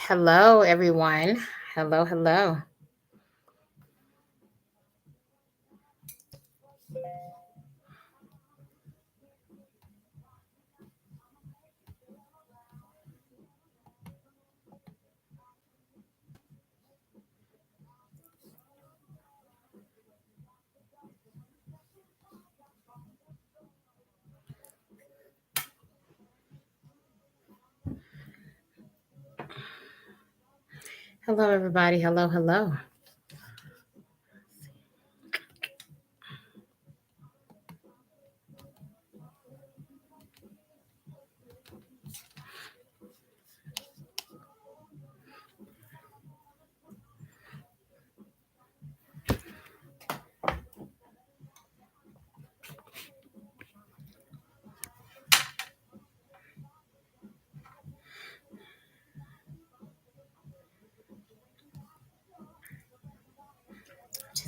Hello, everyone. Hello, hello. Hello, everybody. Hello, hello.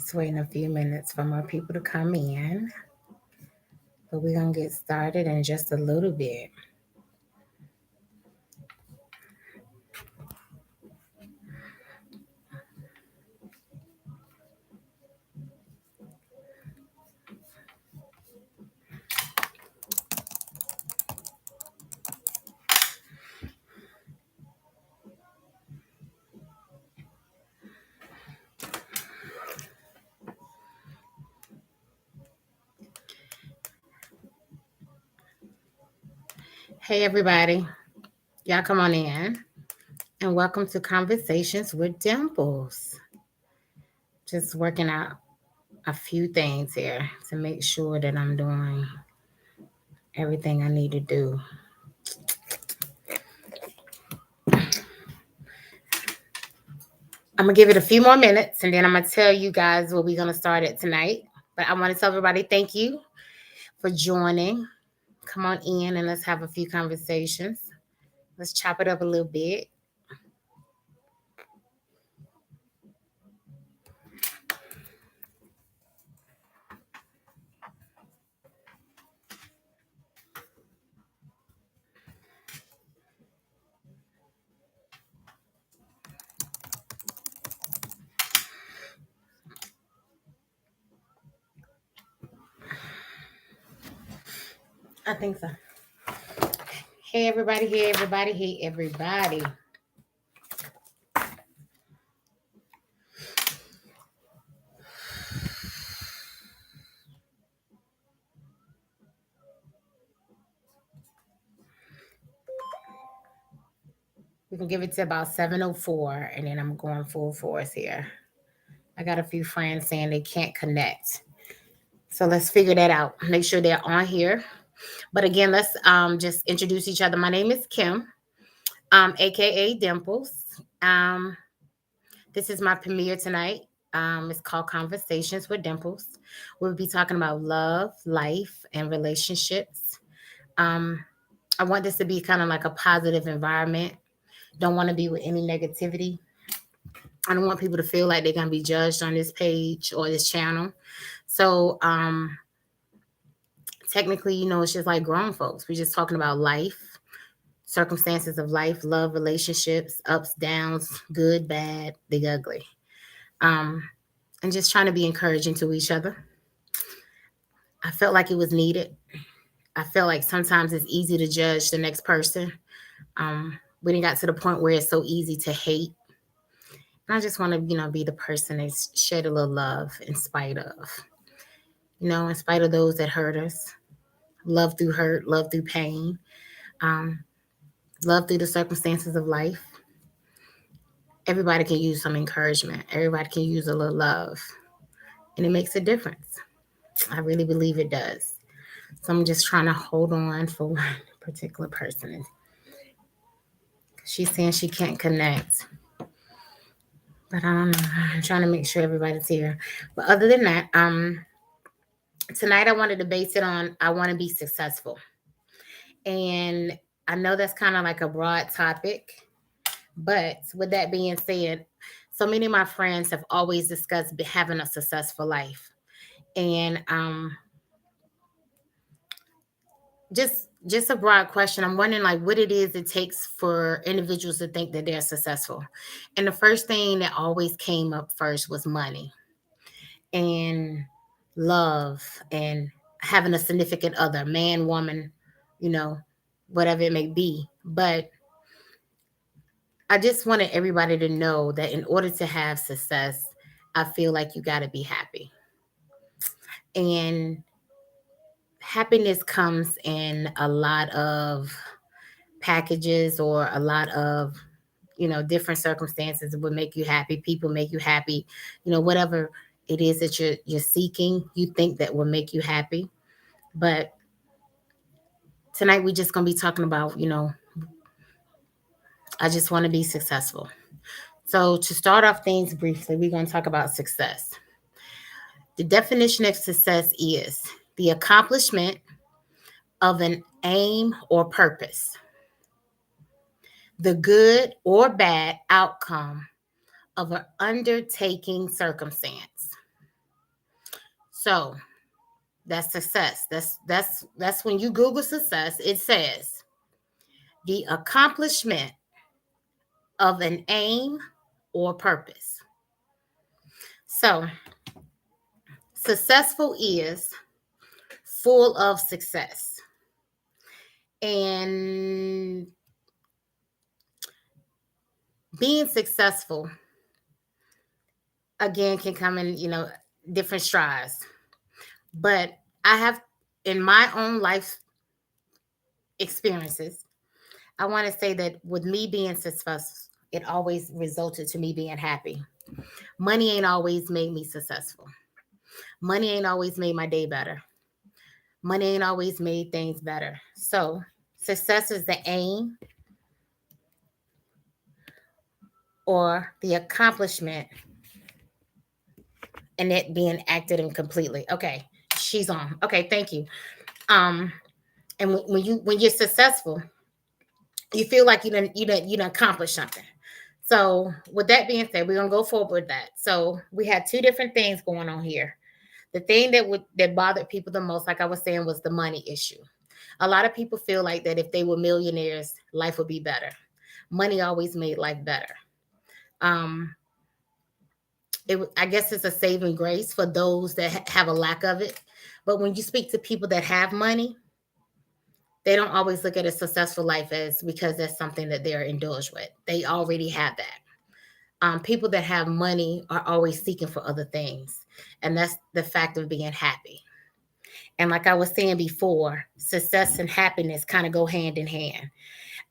Just waiting a few minutes for more people to come in, but we're going to get started in just a little bit. Hey, everybody. Y'all come on in and welcome to Conversations with Dimples. Just working out a few things here to make sure that I'm doing everything I need to do. I'm going to give it a few more minutes and then I'm going to tell you guys what we're going to start at tonight. But I want to tell everybody thank you for joining. Come on in and let's have a few conversations. Let's chop it up a little bit. I think so. Hey, everybody. Hey, everybody. Hey, everybody. We can give it to about 7:04, and then I'm going full force here. I got a few friends saying they can't connect. So let's figure that out. Make sure they're on here. But again, let's just introduce each other. My name is Kim, aka Dimples. Um, this is my premiere tonight. It's called Conversations with Dimples. We'll be talking about love, life, and relationships. Um, I want this to be kind of like a positive environment. Don't want to be with any negativity. I don't want people to feel like they're gonna be judged on this page or this channel. So technically, it's just like grown folks. We're just talking about life, circumstances of life, love, relationships, ups, downs, good, bad, big, ugly. Um, and just trying to be encouraging to each other. I felt like it was needed. I felt like sometimes it's easy to judge the next person. We didn't got to the point where it's so easy to hate. And I just want to, be the person that shed a little love in spite of, in spite of those that hurt us. Love through hurt, love through pain, um, love through the circumstances of life. Everybody can use some encouragement. Everybody can use a little love, and it makes a difference. I really believe it does. So I'm just trying to hold on for one particular person. She's saying she can't connect, but I don't know. I'm trying to make sure everybody's here. But other than that, tonight I wanted to base it on I want to be successful. And I know that's kind of like a broad topic, but with that being said, so many of my friends have always discussed having a successful life. And just a broad question. I'm wondering like what it is it takes for individuals to think that they're successful. And the first thing that always came up first was money and love and having a significant other, man, woman, you know, whatever it may be. But I just wanted everybody to know that in order to have success, I feel like you got to be happy. And happiness comes in a lot of packages or a lot of different circumstances that would make you happy. People make you happy, whatever it is that you're seeking, you think that will make you happy. But tonight we're just going to be talking about, I just want to be successful. So to start off things briefly, we're going to talk about success. The definition of success is the accomplishment of an aim or purpose, the good or bad outcome of an undertaking circumstance. So that's success. That's when you Google success, it says the accomplishment of an aim or purpose. So successful is full of success. And being successful again can come in, different strides. But I have in my own life experiences, I want to say that with me being successful, it always resulted to me being happy. Money ain't always made me successful. Money ain't always made my day better. Money ain't always made things better. So, success is the aim or the accomplishment and it being acted in completely. Okay, she's on. Okay, thank you. Um, and when you're successful, you feel like you done accomplished something. So with that being said, we're gonna go forward with that. So we had two different things going on here. The thing that bothered people the most, like I was saying, was the money issue. A lot of people feel like that if they were millionaires, life would be better. Money always made life better. Um, I guess it's a saving grace for those that have a lack of it. But when you speak to people that have money, they don't always look at a successful life as because that's something that they're indulged with. They already have that. People that have money are always seeking for other things, and that's the fact of being happy. And like I was saying before, success and happiness kind of go hand in hand.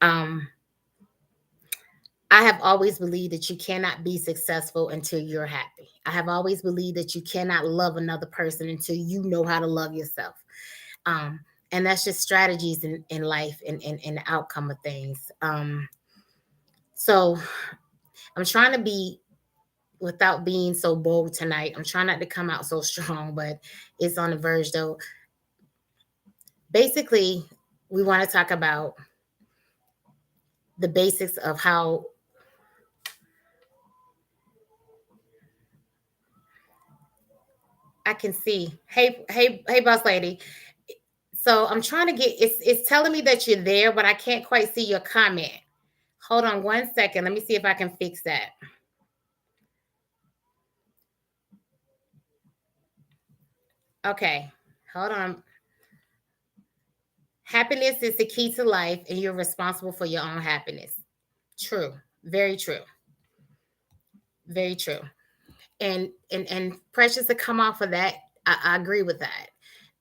Um, I have always believed that you cannot be successful until you're happy. I have always believed that you cannot love another person until you know how to love yourself. Um, and that's just strategies in life and the outcome of things. So I'm trying to be, without being so bold tonight, I'm trying not to come out so strong, but it's on the verge though. Basically, we want to talk about the basics of how I can see. Hey, boss lady. So I'm trying to get it's telling me that you're there, but I can't quite see your comment. Hold on 1 second. Let me see if I can fix that. Okay. Hold on. Happiness is the key to life, and you're responsible for your own happiness. True. Very true. Very true. And precious to come off of that, I agree with that.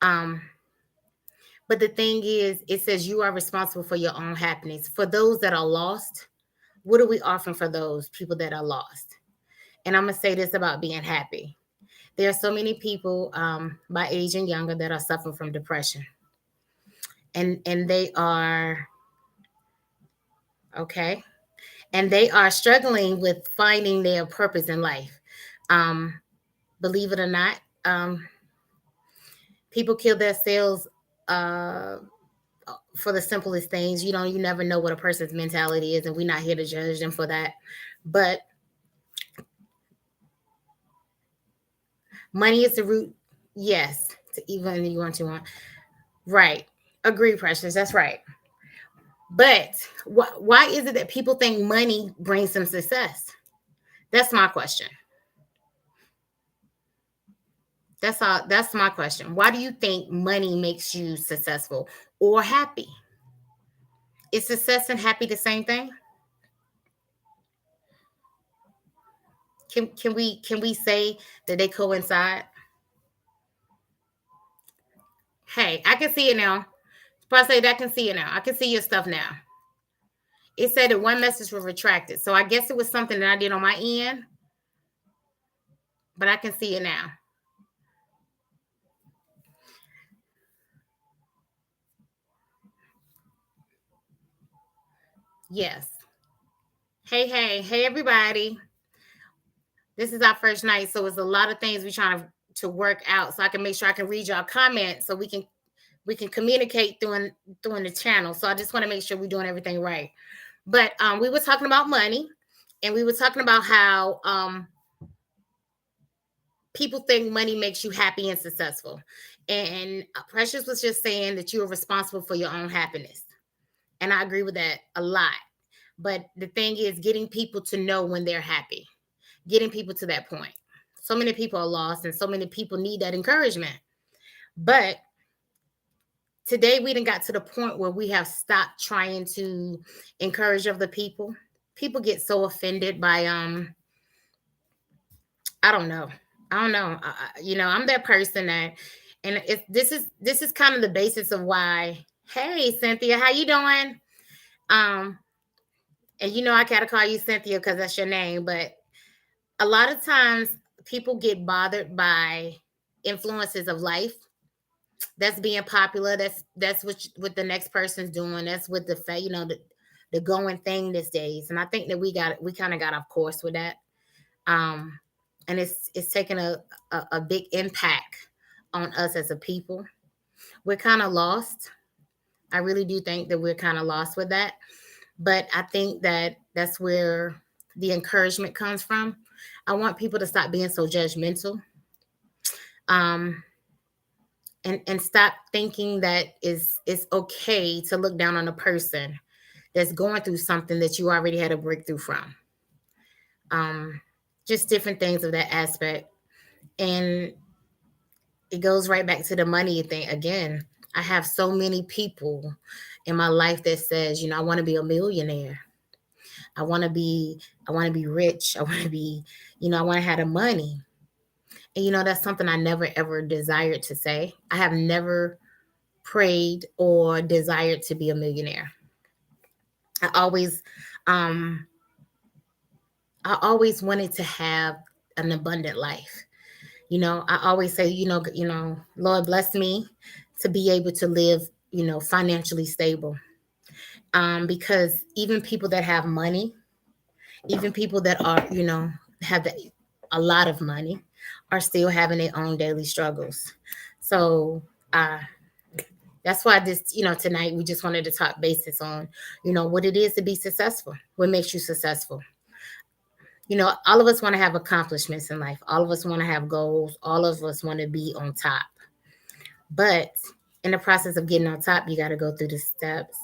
Um, but the thing is, it says you are responsible for your own happiness. For those that are lost, what are we offering for those people that are lost? And I'm gonna say this about being happy. There are so many people my age and younger that are suffering from depression, and they are okay, and they are struggling with finding their purpose in life. Um, Believe it or not, people kill themselves uh, for the simplest things. You never know what a person's mentality is, and we're not here to judge them for that. But money is the root, yes, to even you want to want. Right. Agree, Precious. That's right. But why is it that people think money brings them success? That's my question. That's all. That's my question. Why do you think money makes you successful or happy? Is success and happy the same thing? Can we say that they coincide? Hey, I can see it now. Say that I can see it now. I can see your stuff now. It said that one message was retracted. So I guess it was something that I did on my end, but I can see it now. Yes. Hey, everybody. This is our first night, so it's a lot of things we're trying to work out. So I can make sure I can read y'all comments, so we can communicate through the channel. So I just want to make sure we're doing everything right. But we were talking about money, and we were talking about how people think money makes you happy and successful. And Precious was just saying that you are responsible for your own happiness. And I agree with that a lot. But the thing is, getting people to know when they're happy, getting people to that point. So many people are lost, and so many people need that encouragement. But today, we done got to the point where we have stopped trying to encourage other people. People get so offended by I don't know. I don't know. I'm that person that, and this is kind of the basis of why. Hey, Cynthia, how you doing? Um, and I gotta call you Cynthia because that's your name. But a lot of times, people get bothered by influences of life that's being popular. That's what the next person's doing. That's what the going thing these days. And I think that we kind of got off course with that. Um, and it's taken a big impact on us as a people. We're kind of lost. I really do think that we're kind of lost with that. But I think that that's where the encouragement comes from. I want people to stop being so judgmental. Um, and stop thinking that it's okay to look down on a person that's going through something that you already had a breakthrough from. Um, just different things of that aspect. And it goes right back to the money thing again. I have so many people in my life that says, I want to be a millionaire. I want to be rich. I want to be, I want to have the money. And that's something I never ever desired to say. I have never prayed or desired to be a millionaire. I always um I always wanted to have an abundant life. I always say, Lord bless me to be able to live, financially stable. Because even people that have money, even people that are, have a lot of money, are still having their own daily struggles. So uh, that's why tonight we just wanted to talk basis on, what it is to be successful, what makes you successful. All of us want to have accomplishments in life. All of us want to have goals. All of us want to be on top. But in the process of getting on top, you got to go through the steps.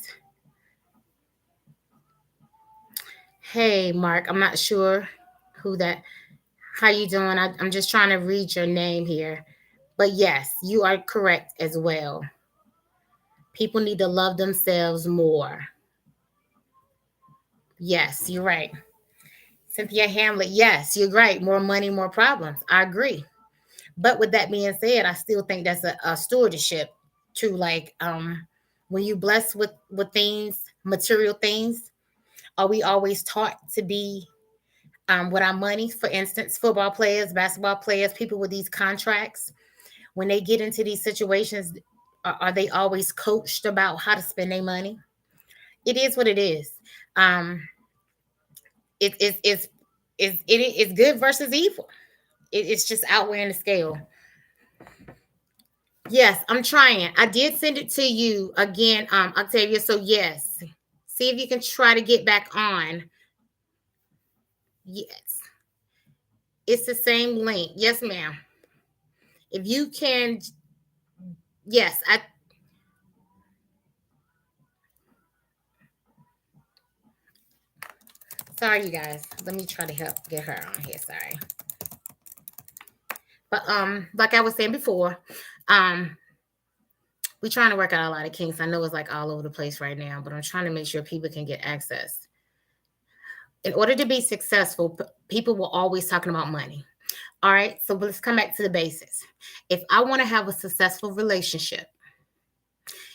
Hey, Mark, I'm not sure how you doing? I'm just trying to read your name here. But yes, you are correct as well. People need to love themselves more. Yes, you're right. Cynthia Hamlet, yes, you're right. More money, more problems. I agree. But with that being said, I still think that's a stewardship to like when you bless with things, material things, are we always taught to be with our money? For instance, football players, basketball players, people with these contracts, when they get into these situations, are they always coached about how to spend their money? It is what it is. Um, it's good versus evil. It's just outweighing the scale. Yes, I'm trying. I did send it to you again, Octavia. So yes, see if you can try to get back on. Yes, it's the same link. Yes, ma'am. If you can, yes, Sorry, you guys. Let me try to help get her on here. Sorry. But like I was saying before, um, we're trying to work out a lot of kinks. I know it's like all over the place right now, but I'm trying to make sure people can get access. In order to be successful, people will always talking about money. All right, so let's come back to the basics. If I want to have a successful relationship,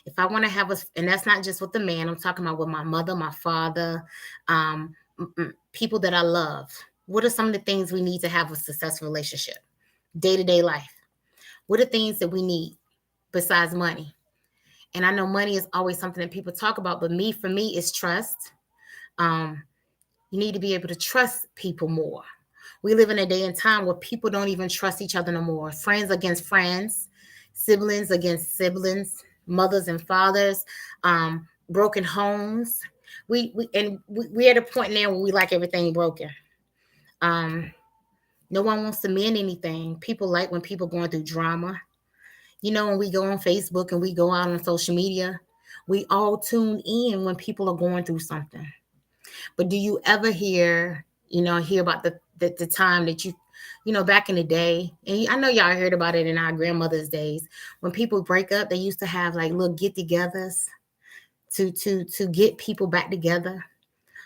if I want to have a, and that's not just with the man, I'm talking about with my mother, my father, people that I love. What are some of the things we need to have a successful relationship? Day to day life. What are things that we need besides money? And I know money is always something that people talk about, but for me, it's trust. Um, you need to be able to trust people more. We live in a day and time where people don't even trust each other no more. Friends against friends, siblings against siblings, mothers and fathers, broken homes. We're at a point now where we like everything broken. Um, no one wants to mend anything. People like when people going through drama. You know, when we go on Facebook and we go out on social media, we all tune in when people are going through something. But do you ever hear about the time that back in the day, and I know y'all heard about it in our grandmother's days, when people break up, they used to have like little get-togethers to get people back together.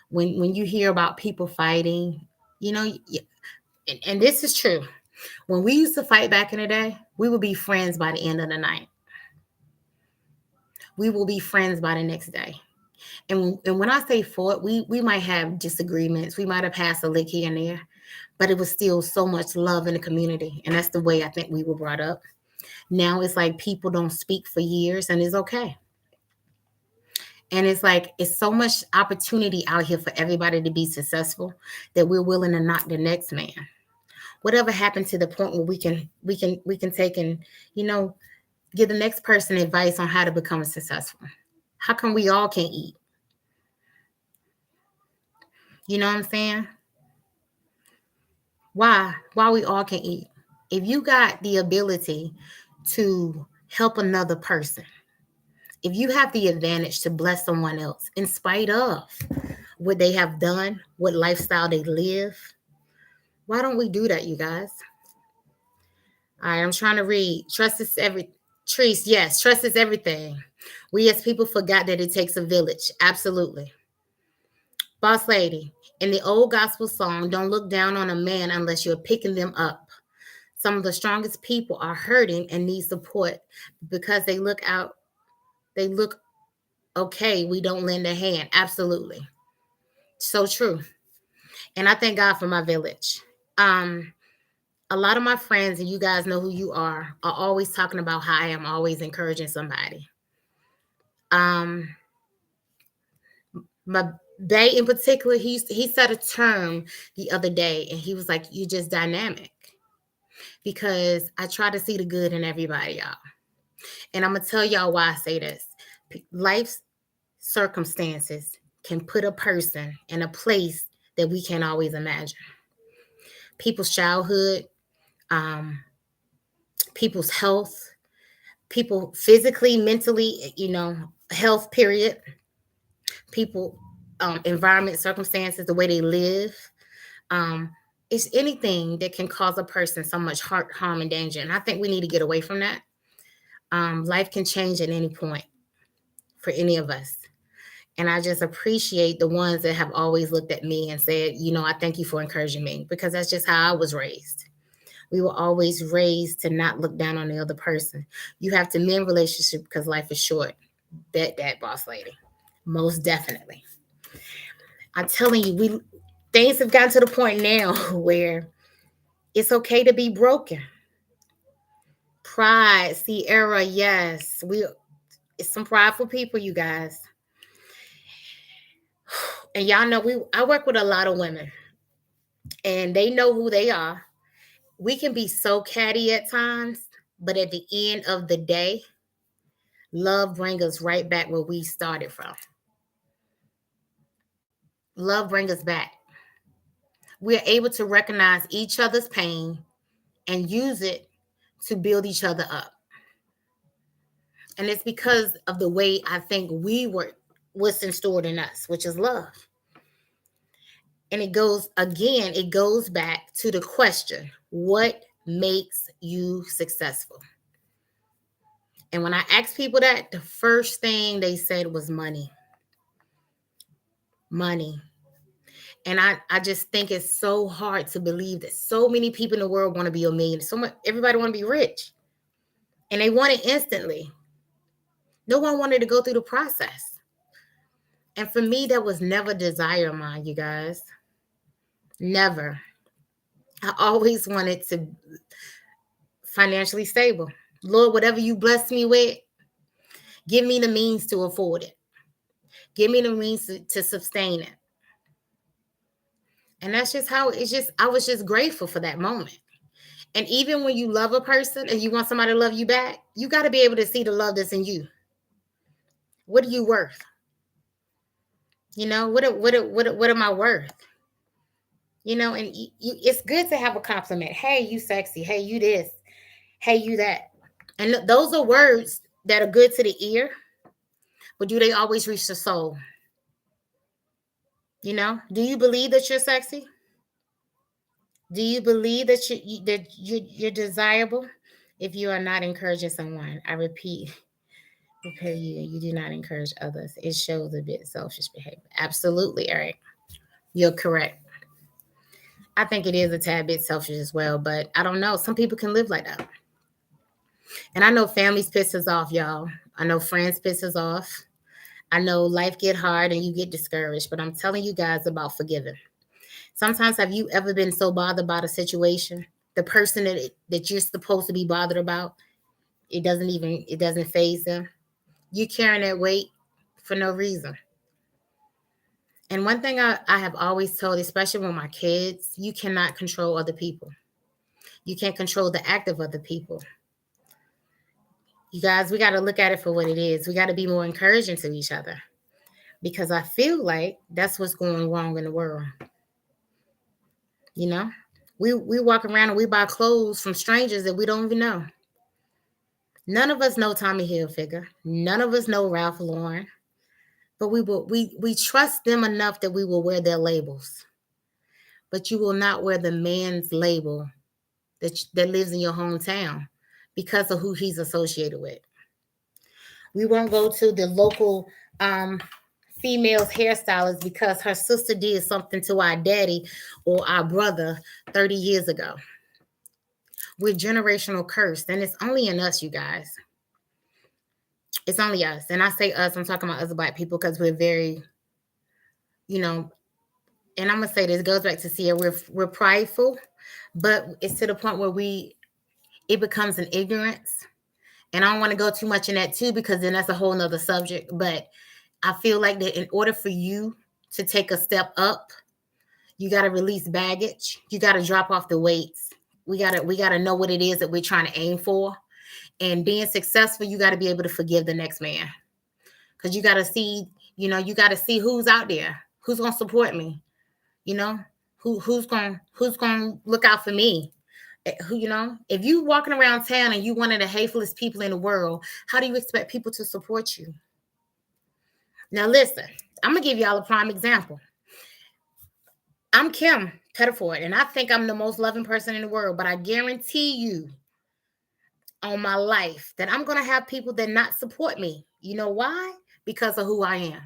When you hear about people fighting, and this is true. When we used to fight back in the day, we would be friends by the end of the night. We will be friends by the next day. And when I say fought, we might have disagreements. We might have passed a lick here and there, but it was still so much love in the community. And that's the way I think we were brought up. Now it's like people don't speak for years and it's okay. And it's like it's so much opportunity out here for everybody to be successful that we're willing to knock the next man. Whatever happened to the point where we can take and, you know, give the next person advice on how to become successful. How come we all can't eat? You know what I'm saying? Why we all can eat? If you got the ability to help another person, if you have the advantage to bless someone else in spite of what they have done, what lifestyle they live, why don't we do that, you guys? All right, I'm trying to read. Trees, yes, trust is everything. We as people forgot that it takes a village. Absolutely. Boss lady, in the old gospel song, don't look down on a man unless you're picking them up. Some of the strongest people are hurting and need support because they look okay. We don't lend a hand. Absolutely. So true. And I thank God for my village. Um, a lot of my friends, and you guys know who you are always talking about how I am always encouraging somebody. Um, my Bay in particular, he said a term the other day, and he was like, "You just dynamic," because I try to see the good in everybody, y'all. And I'm gonna tell y'all why I say this. Life's circumstances can put a person in a place that we can't always imagine. People's childhood, um, people's health, people physically, mentally, health, period. People, environment, circumstances, the way they live. Um, it's anything that can cause a person so much heart, harm, and danger. And I think we need to get away from that. Life can change at any point for any of us. And I just appreciate the ones that have always looked at me and said, I thank you for encouraging me, because that's just how I was raised. We were always raised to not look down on the other person. You have to mend relationship because life is short. Bet that, boss lady. Most definitely. I'm telling you, things have gotten to the point now where it's okay to be broken. Pride, Sierra, yes. It's some prideful people, you guys. And y'all know I work with a lot of women and they know who they are. We can be so catty at times, but at the end of the day, love brings us right back where we started from. Love brings us back. We're able to recognize each other's pain and use it to build each other up. And it's because of the way I think what's installed in us, which is love. And it goes back to the question, what makes you successful? And when I asked people that, the first thing they said was money. Money. And I just think it's so hard to believe that so many people in the world want to be a millionaire. Everybody want to be rich. And they want it instantly. No one wanted to go through the process. And for me, that was never a desire of mine, you guys. Never. I always wanted to financially stable. Lord, whatever you bless me with, give me the means to afford it. Give me the means to sustain it. And that's just how I was just grateful for that moment. And even when you love a person and you want somebody to love you back, you got to be able to see the love that's in you. What are you worth? You know, what am I worth? You know, and it's good to have a compliment. Hey, you sexy. Hey, you this. Hey, you that. And those are words that are good to the ear, but do they always reach the soul? You know, do you believe that you're sexy? Do you believe that you're desirable? If you are not encouraging someone, I repeat, because you do not encourage others, it shows a bit selfish behavior. Absolutely, Eric. You're correct. I think it is a tad bit selfish as well, but I don't know. Some people can live like that. And I know families piss us off, y'all. I know friends piss us off. I know life get hard and you get discouraged, but I'm telling you guys about forgiving. Sometimes have you ever been so bothered about a situation, the person that you're supposed to be bothered about, it doesn't faze them. You carrying that weight for no reason. And one thing I have always told, especially with my kids, you cannot control other people. You can't control the act of other people. You guys, we got to look at it for what it is. We got to be more encouraging to each other, because I feel like that's what's going wrong in the world. You know, we walk around and we buy clothes from strangers that we don't even know. None of us know Tommy Hilfiger. None of us know Ralph Lauren, but we trust them enough that we will wear their labels. But you will not wear the man's label that lives in your hometown because of who he's associated with. We won't go to the local female's hairstylist because her sister did something to our daddy or our brother 30 years ago. We're generational cursed, and it's only in us, you guys. It's only us. And I say us, I'm talking about us Black people, because we're very, you know, and I'm gonna say this, goes back to Sierra, we're prideful, but it's to the point where it becomes an ignorance. And I don't want to go too much in that too, because then that's a whole nother subject. But I feel like that in order for you to take a step up, you got to release baggage. You got to drop off the weights. We gotta know what it is that we're trying to aim for. And being successful, you got to be able to forgive the next man. Because you got to see, you got to see who's out there, who's going to support me, who's going to look out for me. If you walking around town and you one of the hatefulest people in the world, how do you expect people to support you? Now, listen, I'm going to give y'all a prime example. I'm Kim Pettiford, and I think I'm the most loving person in the world, but I guarantee you on my life that I'm going to have people that not support me. You know why? Because of who I am.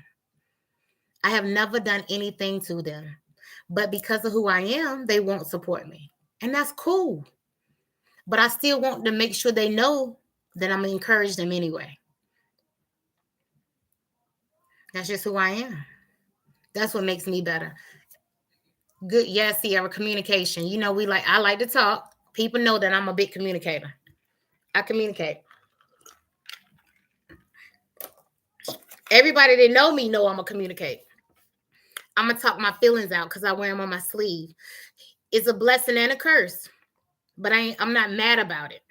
I have never done anything to them, but because of who I am, they won't support me. And that's cool. But I still want to make sure they know that I'm going to encourage them anyway. That's just who I am. That's what makes me better. Good. Yes, Sierra, communication. I like to talk. People know that I'm a big communicator. I communicate. Everybody that know me know I'm going to communicate. I'm going to talk my feelings out because I wear them on my sleeve. It's a blessing and a curse, but I'm not mad about it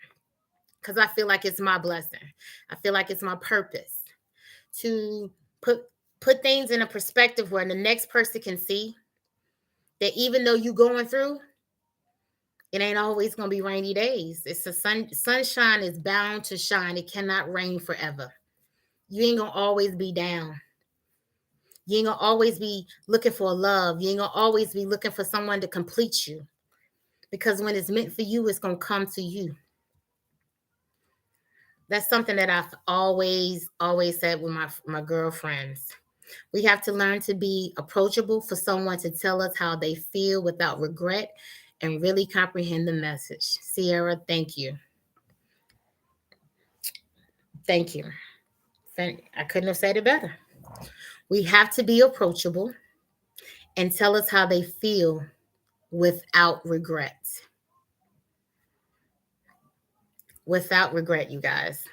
because I feel like it's my blessing. I feel like it's my purpose to put things in a perspective where the next person can see that even though you're going through, it ain't always going to be rainy days. It's sunshine is bound to shine. It cannot rain forever. You ain't going to always be down. You ain't gonna always be looking for love. You ain't gonna always be looking for someone to complete you. Because when it's meant for you, it's gonna come to you. That's something that I've always said with my girlfriends. We have to learn to be approachable for someone to tell us how they feel without regret and really comprehend the message. Sierra, thank you. Thank you. I couldn't have said it better. We have to be approachable and tell us how they feel without regret. Without regret, you guys.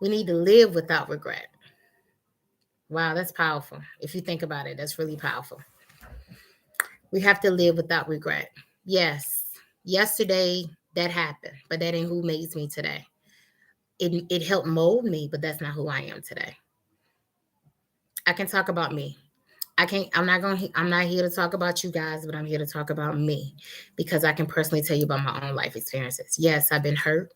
We need to live without regret. Wow, that's powerful. If you think about it, that's really powerful. We have to live without regret. Yes, yesterday that happened, but that ain't who makes me today. It helped mold me, but that's not who I am today. I can talk about me. I'm not here to talk about you guys, but I'm here to talk about me because I can personally tell you about my own life experiences. Yes, I've been hurt.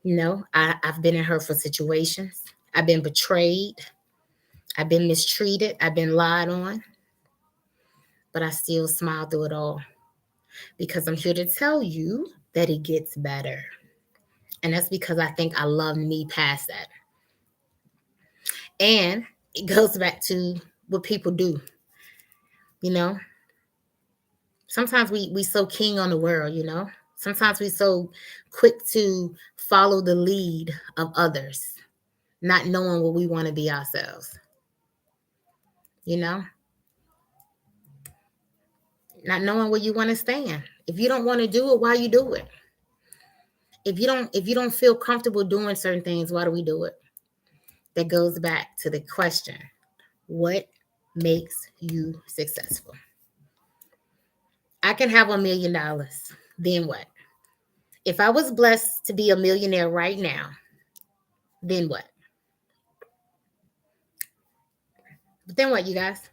I've been in hurtful situations. I've been betrayed. I've been mistreated. I've been lied on. But I still smile through it all because I'm here to tell you that it gets better. And that's because I think I love me past that. And it goes back to what people do. You know, sometimes we so king on the world, Sometimes we so quick to follow the lead of others, not knowing what we want to be ourselves. You know? Not knowing where you want to stand. If you don't want to do it, why you do it? If you don't feel comfortable doing certain things, why do we do it? That goes back to the question, what makes you successful? I can have $1 million. Then what? If I was blessed to be a millionaire right now, then what? But then what, you guys?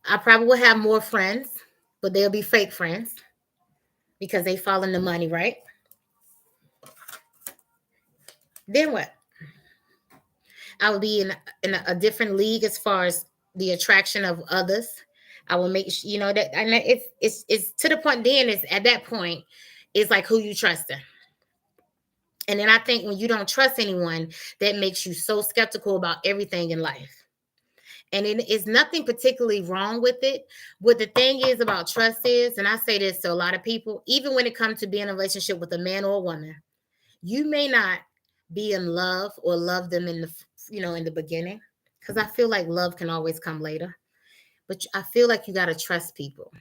I probably will have more friends, but they'll be fake friends because they fall in the money, right? Then what? I would be in a different league as far as the attraction of others. I will make that, and it's to the point. Then it's at that point, it's like who you trusting. And then I think when you don't trust anyone, that makes you so skeptical about everything in life. And it is nothing particularly wrong with it. What the thing is about trust is, and I say this to a lot of people, even when it comes to being in a relationship with a man or a woman, you may not be in love or love them in the beginning, because I feel like love can always come later. But I feel like you got to trust people.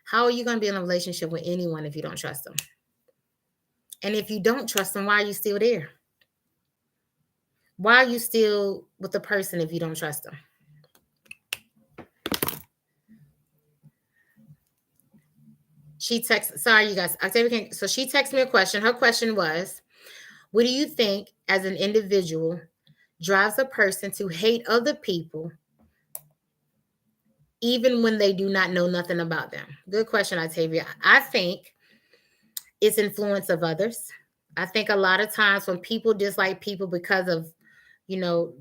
How are you going to be in a relationship with anyone if you don't trust them? And if you don't trust them, why are you still there? Why are you still with the person if you don't trust them? Sorry, you guys. So she texted me a question. Her question was, what do you think as an individual drives a person to hate other people even when they do not know nothing about them? Good question, Octavia. I think it's influence of others. I think a lot of times when people dislike people because of, you know,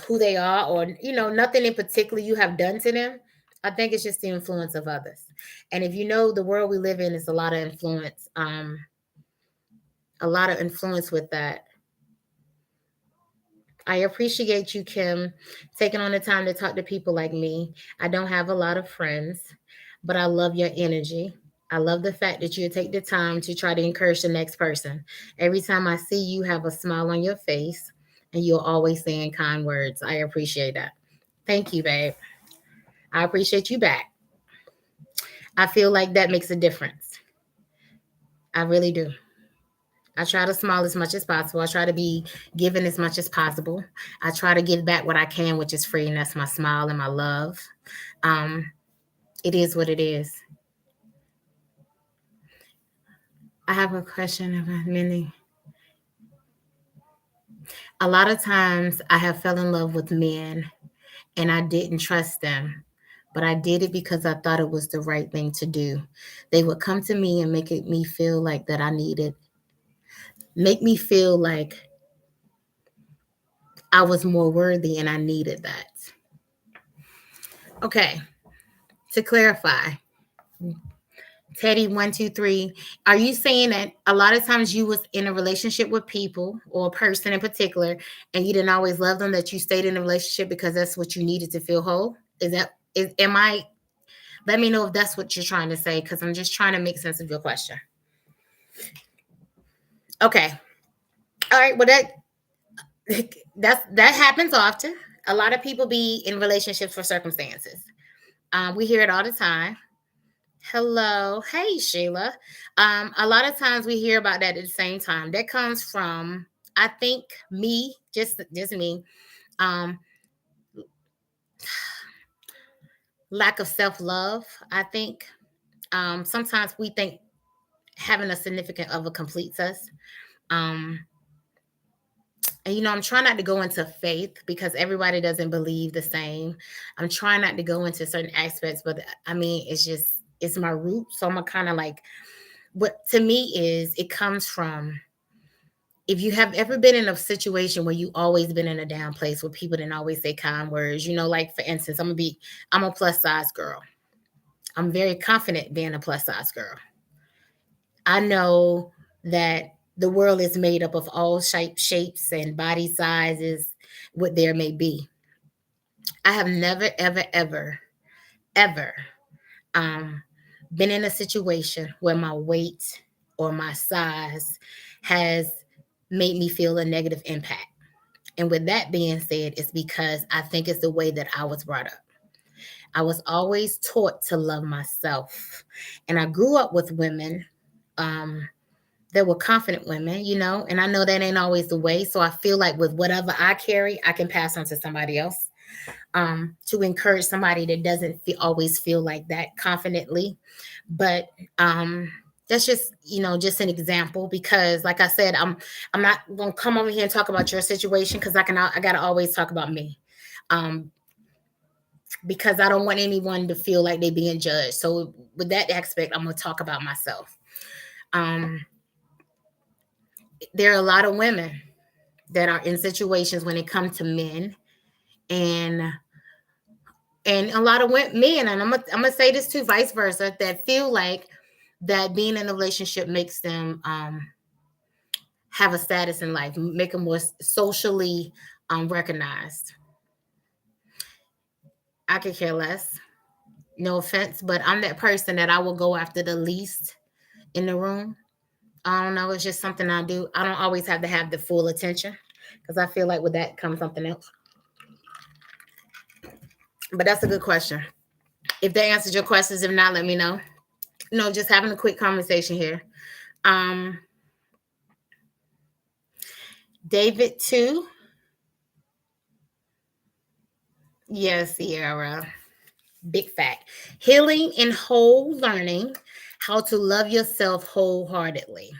who they are, or, nothing in particular you have done to them, I think it's just the influence of others. And if you know the world we live in is a lot of influence, with that. I appreciate you, Kim, taking on the time to talk to people like me. I don't have a lot of friends, but I love your energy. I love the fact that you take the time to try to encourage the next person. Every time I see you, have a smile on your face, and you're always saying kind words. I appreciate that. Thank you, babe. I appreciate you back. I feel like that makes a difference. I really do. I try to smile as much as possible. I try to be giving as much as possible. I try to give back what I can, which is free, and that's my smile and my love. It is what it is. I have a question about many. A lot of times I have fell in love with men and I didn't trust them, but I did it because I thought it was the right thing to do. They would come to me and me feel like that make me feel like I was more worthy and I needed that. Okay, to clarify, Teddy123, are you saying that a lot of times you was in a relationship with people or a person in particular and you didn't always love them, that you stayed in a relationship because that's what you needed to feel whole? Is that is am I Let me know if that's what you're trying to say, because I'm just trying to make sense of your question. Okay. All right. Well, that happens often. A lot of people be in relationships for circumstances. We hear it all the time. Hello. Hey, Sheila. A lot of times we hear about that at the same time. That comes from, I think, me, just me, um, lack of self-love, I think. Sometimes we think having a significant other completes us. Um, and I'm trying not to go into faith because everybody doesn't believe the same. I'm trying not to go into certain aspects, but I mean, it's my root. So I'm kind of like, what to me is, it comes from, if you have ever been in a situation where you always been in a down place where people didn't always say kind words, like for instance, I'm a plus size girl. I'm very confident being a plus size girl. I know that the world is made up of all shapes and body sizes, what there may be. I have never, ever, ever, ever um, been in a situation where my weight or my size has made me feel a negative impact. And with that being said, it's because I think it's the way that I was brought up. I was always taught to love myself. And I grew up with women um, that were confident women, and I know that ain't always the way. So I feel like with whatever I carry, I can pass on to somebody else, to encourage somebody that doesn't always feel like that confidently. But that's just an example, because like I said, I'm not gonna come over here and talk about your situation, because I gotta always talk about me. Um, because I don't want anyone to feel like they're being judged. So with that aspect, I'm gonna talk about myself. Um, there are a lot of women that are in situations when it comes to men, and a lot of men, and I'm gonna say this too, vice versa, that feel like that being in a relationship makes them have a status in life, make them more socially recognized. I could care less. No offense, but I'm that person that I will go after the least in the room. I don't know. It's just something I do. I don't always have to have the full attention, because I feel like with that comes something else. But that's a good question. If that answers your questions, if not, let me know. No, just having a quick conversation here. Um, David too. Yes, Sierra. Big fact. Healing and whole learning how to love yourself wholeheartedly.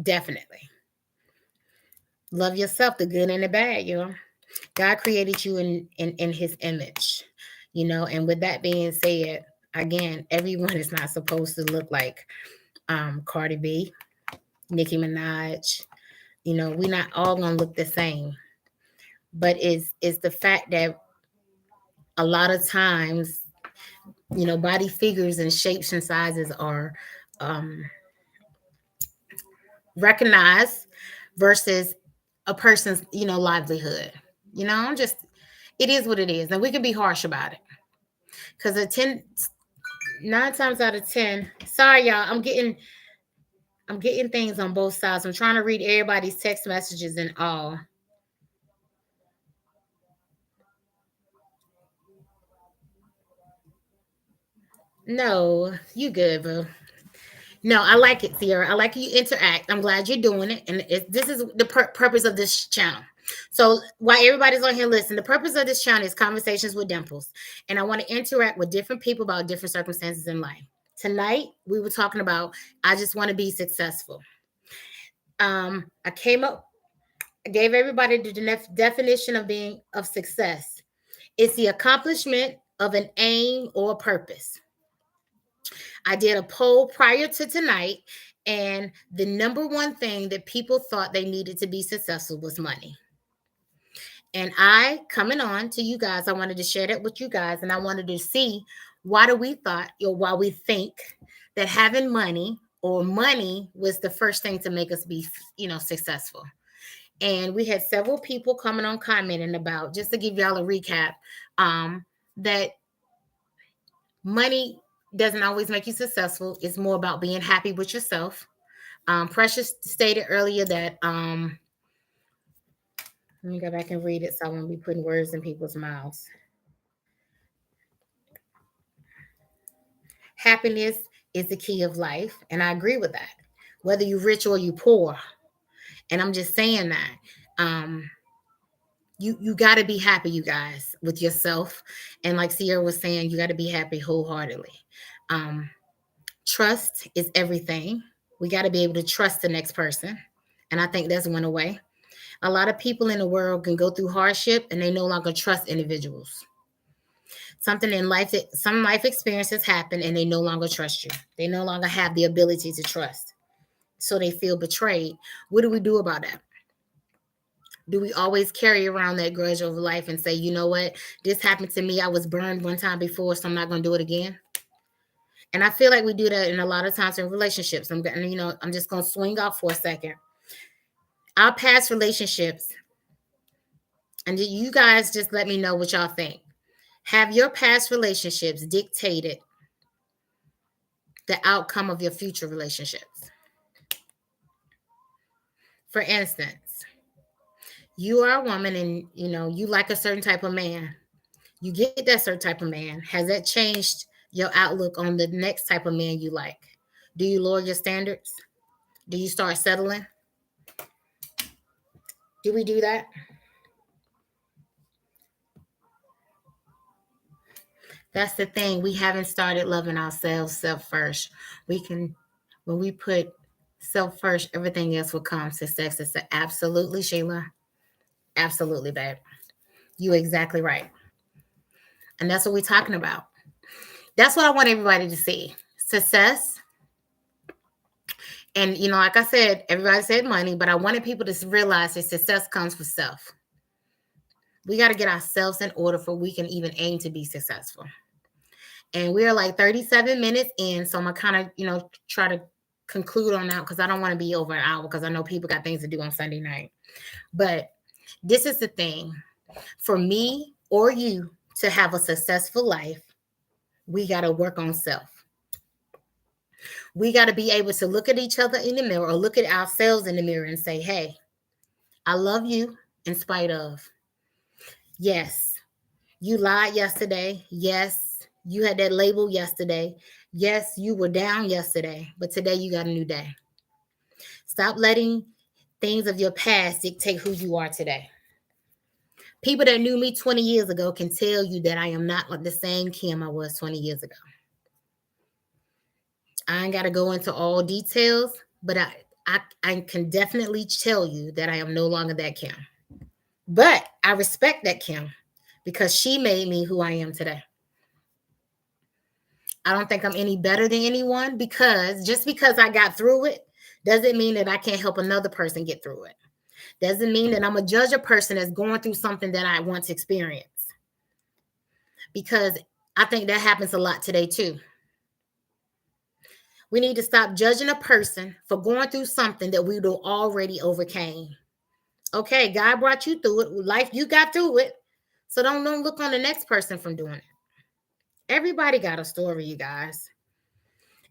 Definitely. Love yourself, the good and the bad, God created you in his image, and with that being said, again, everyone is not supposed to look like Cardi B, Nicki Minaj. We're not all gonna look the same. But it's the fact that a lot of times, body figures and shapes and sizes are um recognized versus a person's, livelihood. Just, it is what it is. And we can be harsh about it. Because 9 times out of 10, sorry y'all, I'm getting things on both sides. I'm trying to read everybody's text messages and all. No, you good, boo. No, I like it, Sierra. I like you interact. I'm glad you're doing it. And this is the purpose of this channel. So while everybody's on here, listen, the purpose of this channel is Conversations with Dimples. And I want to interact with different people about different circumstances in life. Tonight, we were talking about, I just want to be successful. I gave everybody the definition of success. It's the accomplishment of an aim or a purpose. I did a poll prior to tonight, And the number one thing that people thought they needed to be successful was money. And I, coming on to you guys, I wanted to share that with you guys, and I wanted to see why do we thought or why we think that having money or money was the first thing to make us be, successful. And we had several people coming on commenting about, just to give y'all a recap, that money doesn't always make you successful. It's more about being happy with yourself. Precious stated earlier that let me go back and read it so I won't be putting words in people's mouths. Happiness is the key of life, and I agree with that. Whether you're rich or you poor, and I'm just saying that. You got to be happy, you guys, with yourself, and like Sierra was saying, you got to be happy wholeheartedly. Um, Trust is everything. We got to be able to trust the next person, and I think that's went away. A lot of people in the world can go through hardship and they no longer trust individuals. Something in life that some life experiences happen and they no longer trust you. They no longer have the ability to trust. So they feel betrayed. What do we do about that? Do we always carry around that grudge over life and say, you know what, this happened to me, I was burned one time before, so I'm not going to do it again? And I feel like we do that in a lot of times in relationships. I'm just going to swing off for a second. Our past relationships, and you guys just let me know what y'all think. Have your past relationships dictated the outcome of your future relationships? For instance, you are a woman and you like a certain type of man. You get that certain type of man. Has that changed your outlook on the next type of man you like? Do you lower your standards? Do you start settling? Do we do that? That's the thing. We haven't started loving ourselves self first. When we put self first, everything else will come. Success is absolutely, Sheila. Absolutely, babe. You're exactly right. And that's what we're talking about. That's what I want everybody to see. Success. And, like I said, everybody said money, but I wanted people to realize that success comes with self. We got to get ourselves in order for we can even aim to be successful. And we're like 37 minutes in. So I'm going to kind of, try to conclude on that because I don't want to be over an hour because I know people got things to do on Sunday night. But this is the thing. For me or you to have a successful life, we got to work on self. We got to be able to look at each other in the mirror or look at ourselves in the mirror and say, hey, I love you in spite of. Yes, you lied yesterday. Yes, you had that label yesterday. Yes, you were down yesterday, but today you got a new day. Stop letting things of your past dictate who you are today. People that knew me 20 years ago can tell you that I am not the same Kim I was 20 years ago. I ain't got to go into all details, but I can definitely tell you that I am no longer that Kim. But I respect that Kim because she made me who I am today. I don't think I'm any better than anyone because just because I got through it doesn't mean that I can't help another person get through it. Doesn't mean that I'm a judge a person that's going through something that I once experienced. Because I think that happens a lot today too. We need to stop judging a person for going through something that we already overcame. Okay, God brought you through it. Life, you got through it. So don't look on the next person from doing it. Everybody got a story, you guys.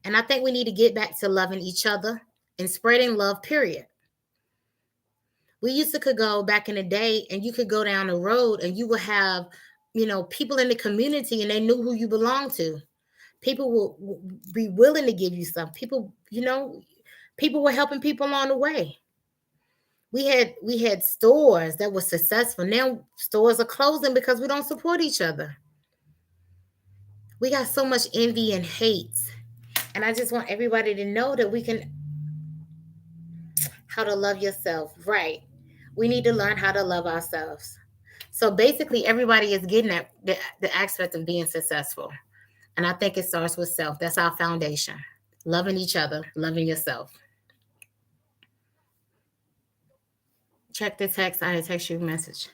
And I think we need to get back to loving each other and spreading love, period. We used to could go back in the day and you could go down the road and you would have, people in the community and they knew who you belonged to. People will be willing to give you stuff. People were helping people along the way. We had stores that were successful. Now stores are closing because we don't support each other. We got so much envy and hate. And I just want everybody to know that we can, how to love yourself. Right. We need to learn how to love ourselves. So basically everybody is getting at the aspect of being successful. And I think it starts with self. That's our foundation. Loving each other, loving yourself. Check the text. I text you a message.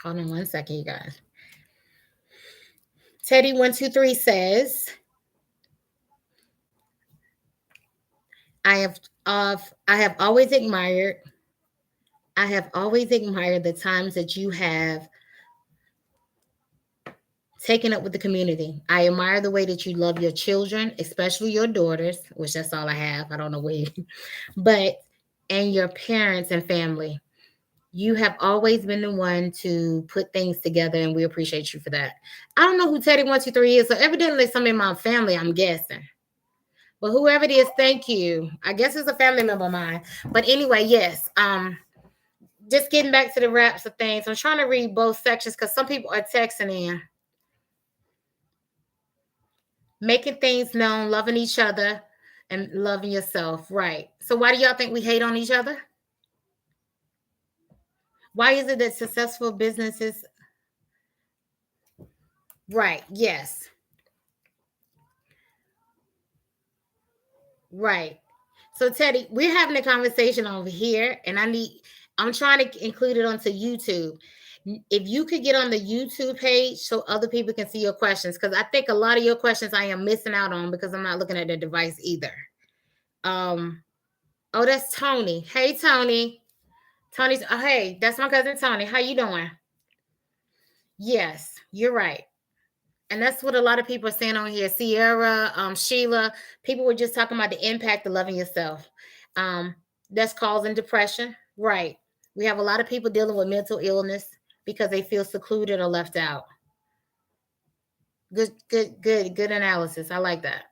Hold on 1 second, you guys. Teddy123 says, I have I have always admired the times that you have taken up with the community. I admire the way that you love your children, especially your daughters, which that's all I have. I don't know where but and your parents and family. You have always been the one to put things together, and we appreciate you for that. I don't know who Teddy123 is, so evidently somebody in my family, I'm guessing. But whoever it is, thank you. I guess it's a family member of mine. But anyway, yes. Just getting back to the wraps of things. I'm trying to read both sections because some people are texting in. Making things known, loving each other, and loving yourself. Right. So why do y'all think we hate on each other? Why is it that successful businesses? Right. Yes. Right. So Teddy, we're having a conversation over here, and I'm trying to include it onto YouTube. If you could get on the YouTube page so other people can see your questions, because I think a lot of your questions I am missing out on because I'm not looking at the device either. Oh, that's Tony. Hey, Tony. Tony's. Oh, hey, that's my cousin Tony. How you doing? Yes, you're right. And that's what a lot of people are saying on here. Sierra, Sheila, people were just talking about the impact of loving yourself. Um, that's causing depression. Right. We have a lot of people dealing with mental illness because they feel secluded or left out. Good analysis. I like that.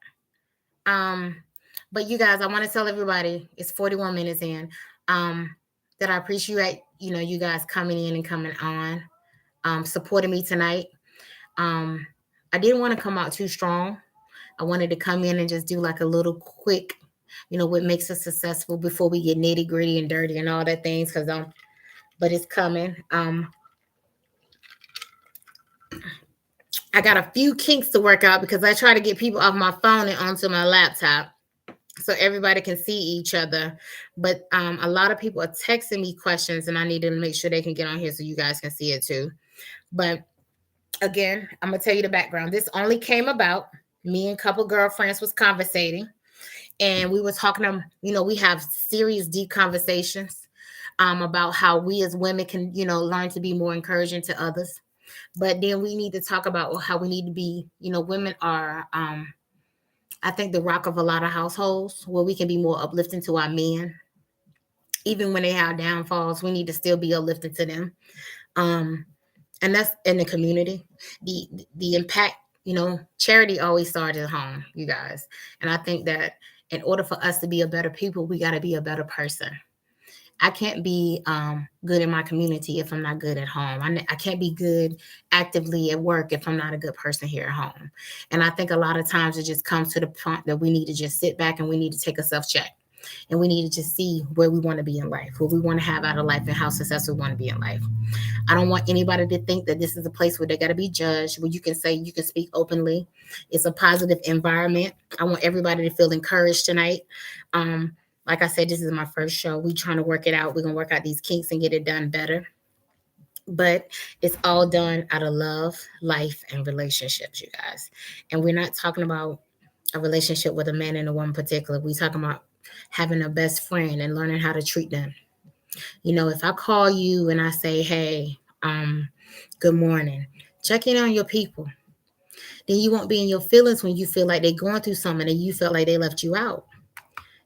But you guys, I want to tell everybody it's 41 minutes in. That I appreciate, you guys coming in and coming on, supporting me tonight. I didn't want to come out too strong. I wanted to come in and just do like a little quick, what makes us successful before we get nitty gritty and dirty and all that things. But it's coming. I got a few kinks to work out because I try to get people off my phone and onto my laptop so everybody can see each other. But a lot of people are texting me questions, and I need to make sure they can get on here so you guys can see it too. But again, I'm gonna tell you the background. This only came about. Me and a couple girlfriends was conversating, and we were talking. We have serious, deep conversations about how we as women can, learn to be more encouraging to others. But then we need to talk about how we need to be. Women are, I think, the rock of a lot of households where we can be more uplifting to our men. Even when they have downfalls, we need to still be uplifting to them. And that's in the community. The impact, charity always starts at home, you guys. And I think that in order for us to be a better people, we got to be a better person. I can't be good in my community if I'm not good at home. I can't be good actively at work if I'm not a good person here at home. And I think a lot of times it just comes to the point that we need to just sit back and we need to take a self-check. And we need to just see where we want to be in life, what we want to have out of life, and how successful we want to be in life. I don't want anybody to think that this is a place where they got to be judged, where you can speak openly. It's a positive environment. I want everybody to feel encouraged tonight. Like I said, this is my first show. We're trying to work it out. We're going to work out these kinks and get it done better. But it's all done out of love, life, and relationships, you guys. And we're not talking about a relationship with a man and a woman in particular. We're talking about having a best friend and learning how to treat them. If I call you and I say, hey, good morning, check in on your people, then you won't be in your feelings when you feel like they're going through something and you feel like they left you out.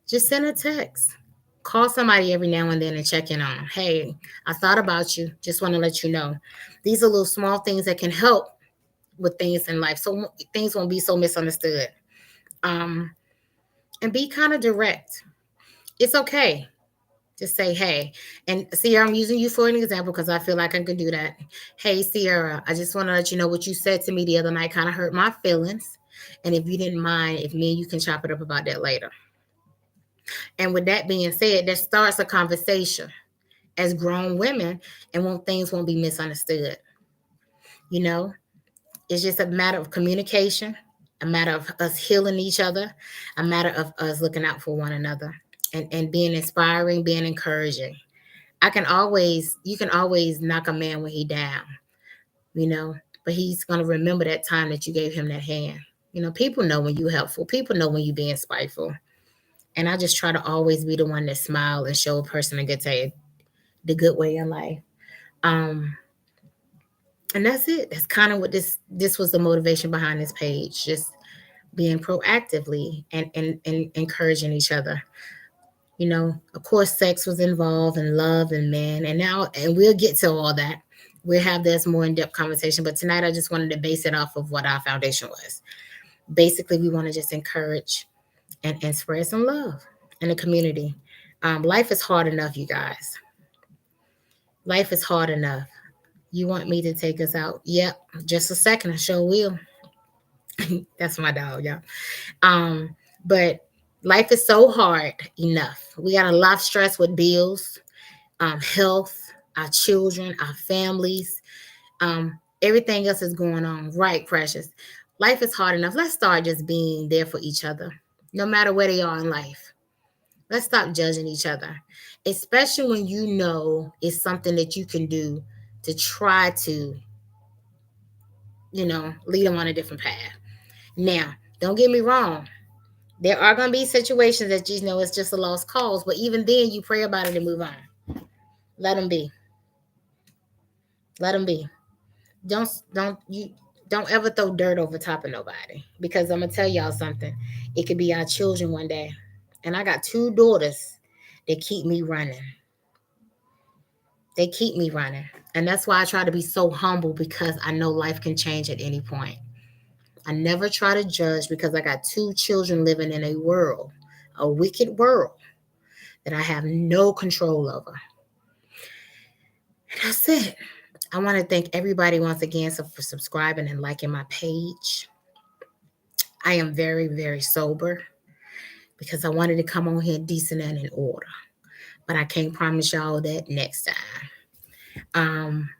Just send a text. Call somebody every now and then and check in on them. Hey, I thought about you. Just want to let you know. These are little small things that can help with things in life, so things won't be so misunderstood. And be kind of direct. It's okay. Just say, hey. And Sierra, I'm using you for an example because I feel like I can do that. Hey, Sierra, I just want to let you know what you said to me the other night kind of hurt my feelings. And if you didn't mind, if me and you can chop it up about that later. And with that being said, that starts a conversation as grown women, and things won't be misunderstood. It's just a matter of communication, a matter of us healing each other, a matter of us looking out for one another and being inspiring, being encouraging. You can always knock a man when he down, you know, but he's going to remember that time that you gave him that hand. You know, people know when you helpful. People know when you being spiteful. And I just try to always be the one that smile and show a person a good day, the good way in life. Um, and that's it. That's kind of what this was the motivation behind this page. Just being proactively and encouraging each other. You know, of course, sex was involved and love and men, and we'll get to all that. We'll have this more in depth conversation, but tonight I just wanted to base it off of what our foundation was. Basically, we want to just encourage and spread some love in the community. Life is hard enough, you guys. Life is hard enough. You want me to take us out? Yep, just a second. I sure will. That's my dog, y'all. Um, but life is so hard enough. We got a lot of stress with bills, health, our children, our families, everything else is going on. Right, precious. Life is hard enough. Let's start just being there for each other, no matter where they are in life. Let's stop judging each other, especially when you know it's something that you can do to try to, lead them on a different path. Now, don't get me wrong. There are going to be situations that you know it's just a lost cause, but even then, you pray about it and move on. Let them be. Let them be. Don't don't you don't ever throw dirt over top of nobody, because I'm gonna tell y'all something. It could be our children one day, and I got two daughters that keep me running. They keep me running, and that's why I try to be so humble, because I know life can change at any point. I never try to judge, because I got two children living in a wicked world that I have no control over. And that's it. I want to thank everybody once again for subscribing and liking my page. I am very, very sober, because I wanted to come on here decent and in order. But I can't promise y'all that next time. Um,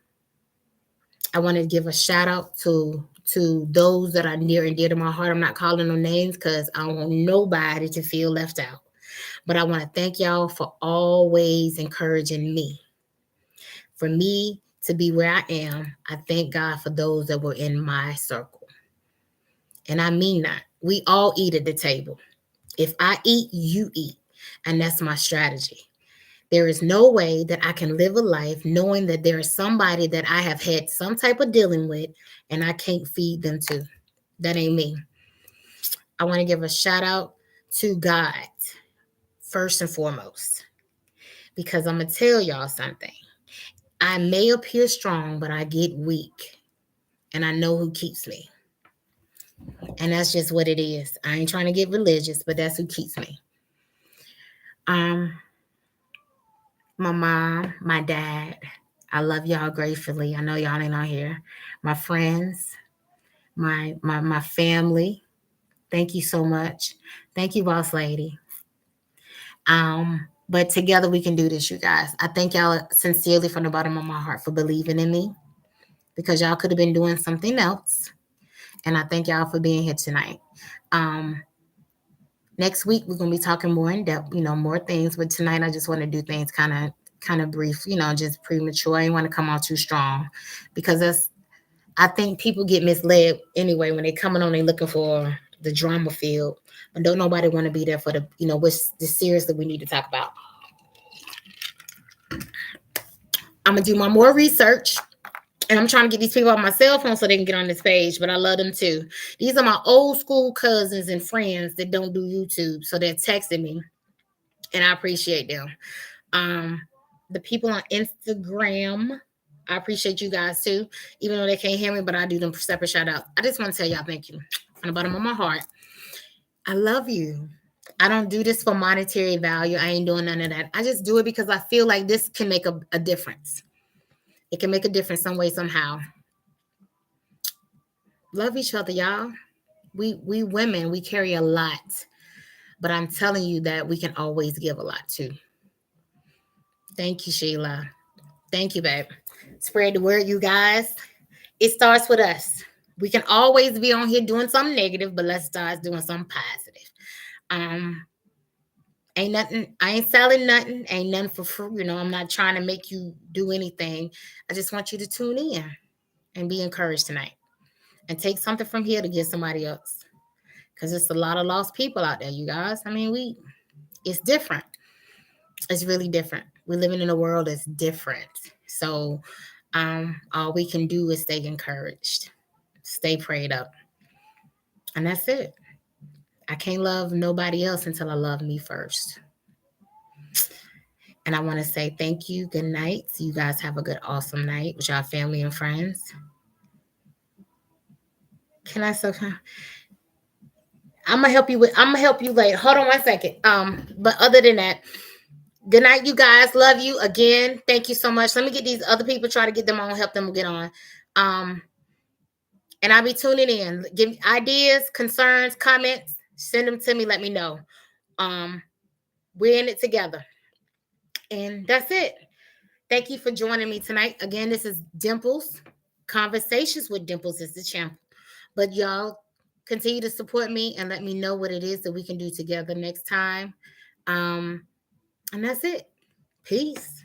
I want to give a shout out to those that are near and dear to my heart. I'm not calling no names because I don't want nobody to feel left out. But I want to thank y'all for always encouraging me. For me to be where I am, I thank God for those that were in my circle. And I mean that. We all eat at the table. If I eat, you eat. And that's my strategy. There is no way that I can live a life knowing that there is somebody that I have had some type of dealing with and I can't feed them to. That ain't me. I want to give a shout out to God first and foremost, because I'm going to tell y'all something. I may appear strong, but I get weak, and I know who keeps me. And that's just what it is. I ain't trying to get religious, but that's who keeps me. Um, my mom, my dad, I love y'all gratefully. I know y'all ain't on here. My friends, my family. Thank you so much. Thank you, boss lady. But together we can do this, you guys. I thank y'all sincerely from the bottom of my heart for believing in me, because y'all could have been doing something else. And I thank y'all for being here tonight. Um, Next week we're gonna be talking more in depth, more things. But tonight I just want to do things kind of brief, just premature. I didn't want to come out too strong, because I think people get misled anyway when they coming on. They looking for the drama field, but don't nobody want to be there for what's the serious that we need to talk about. I'm gonna do my more research. And I'm trying to get these people on my cell phone so they can get on this page, but I love them too. These are my old school cousins and friends that don't do YouTube, so they're texting me, and I appreciate them. Um, the people on Instagram, I appreciate you guys too, even though they can't hear me, but I do them separate shout out. I just want to tell y'all thank you from the bottom of my heart. I love you. I don't do this for monetary value. I ain't doing none of that. I just do it because I feel like this can make a difference. It can make a difference some way, somehow. Love each other, y'all. We women, we carry a lot, but I'm telling you that we can always give a lot too. Thank you, Sheila. Thank you, babe. Spread the word, you guys. It starts with us. We can always be on here doing something negative, but let's start doing something positive. Um, Ain't nothing, I ain't selling nothing, ain't nothing for free. I'm not trying to make you do anything. I just want you to tune in and be encouraged tonight and take something from here to give somebody else. Because it's a lot of lost people out there, you guys. I mean, it's different. It's really different. We're living in a world that's different. So all we can do is stay encouraged, stay prayed up. And that's it. I can't love nobody else until I love me first. And I want to say thank you. Good night. So you guys have a good, awesome night with your family and friends. Can I so I'm gonna help you later. Hold on one second. But other than that, good night, you guys. Love you again. Thank you so much. Let me get these other people, try to get them on, help them get on. Um, and I'll be tuning in. Give ideas, concerns, comments, send them to me, let me know. We're in it together. And that's it. Thank you for joining me tonight. Again, this is Dimples. Conversations with Dimples is the channel. But y'all continue to support me and let me know what it is that we can do together next time. And that's it. Peace.